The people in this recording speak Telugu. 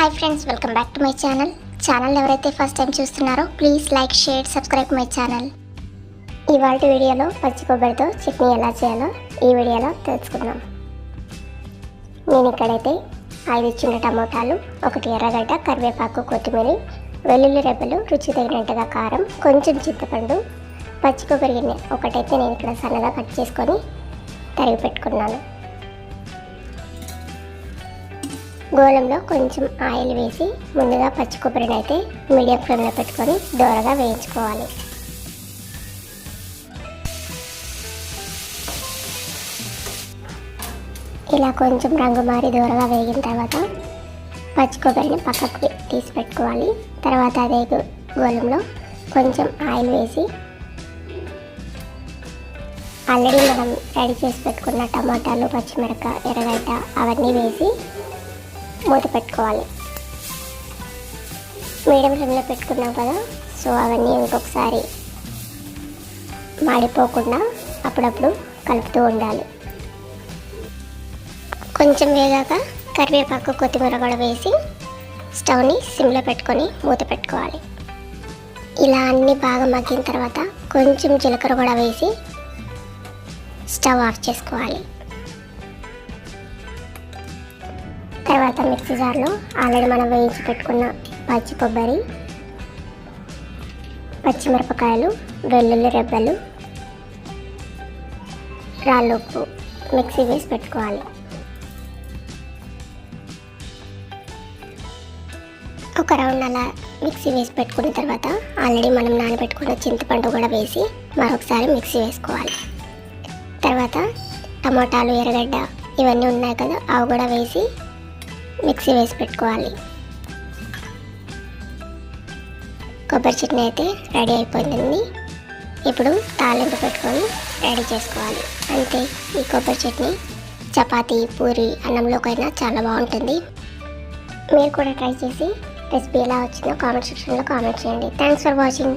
Hi friends, welcome back to my channel ఎవరైతే ఫస్ట్ టైం చూస్తున్నారో please like, share, subscribe my channel. ఇవాళ వీడియోలో పచ్చి కొబ్బరితో చట్నీ ఎలా చేయాలో ఈ వీడియోలో తెలుసుకుందాం. నేను ఇక్కడైతే 5 చిన్న టమోటాలు, 1 ఎర్రగడ్డ, కరివేపాకు, కొత్తిమీర, వెల్లుల్లి రెబ్బలు, రుచి తగినట్టుగా కారం, కొంచెం చింతపండు, పచ్చి కొబ్బరి గిన్నె ఒకటైతే నేను ఇక్కడ సన్నగా కట్ చేసుకొని తరిగి పెట్టుకున్నాను. గోళంలో కొంచెం ఆయిల్ వేసి ముందుగా పచ్చి కొబ్బరిని అయితే మీడియం ఫ్లేమ్లో పెట్టుకొని దోరగా వేయించుకోవాలి. ఇలా కొంచెం రంగు మారి దోరగా వేగిన తర్వాత పచ్చి కొబ్బరిని పక్కకు తీసి పెట్టుకోవాలి. తర్వాత అదే గోళంలో కొంచెం ఆయిల్ వేసి ఆల్రెడీ మనం రెడీ చేసి పెట్టుకున్న టమాటాలు, పచ్చిమిరపకాయ, ఎర్రగడ్డ అవన్నీ వేసి మూత పెట్టుకోవాలి. మీడియం ఫ్లేమ్లో పెట్టుకున్నాం కదా, సో అవన్నీ ఇంకొకసారి మాడిపోకుండా అప్పుడప్పుడు కలుపుతూ ఉండాలి. కొంచెం వేగాక కరివేపాకు, కొత్తిమీర కూడా వేసి స్టవ్ని సిమ్లో పెట్టుకొని మూత పెట్టుకోవాలి. ఇలా అన్నీ బాగా మగ్గిన తర్వాత కొంచెం జీలకర్ర కూడా వేసి స్టవ్ ఆఫ్ చేసుకోవాలి. తర్వాత మిక్సీ జార్లో ఆల్రెడీ మనం వేయించి పెట్టుకున్న పచ్చి కొబ్బరి, పచ్చిమిరపకాయలు, వెల్లుల్లి రెబ్బలు, రాళ్ళు ఉప్పు మిక్సీ వేసి పెట్టుకోవాలి. ఒక రౌండ్ అలా మిక్సీ వేసి పెట్టుకున్న తర్వాత ఆల్రెడీ మనం నానబెట్టుకున్న చింతపండు కూడా వేసి మరొకసారి మిక్సీ వేసుకోవాలి. తర్వాత టమాటాలు, ఎర్రగడ్డ ఇవన్నీ ఉన్నాయి కదా, అవి కూడా వేసి మిక్సీ వేసి పెట్టుకోవాలి. కొబ్బరి చట్నీ అయితే రెడీ అయిపోయిందండి. ఇప్పుడు తాలింపు పెట్టుకొని రెడీ చేసుకోవాలి. అంతే, ఈ కొబ్బరి చట్నీ చపాతీ, పూరి, అన్నంలోకైనా చాలా బాగుంటుంది. మీరు కూడా ట్రై చేసి రెసిపీ ఎలా వచ్చిందో కామెంట్ సెక్షన్లో కామెంట్ చేయండి. Thanks for watching.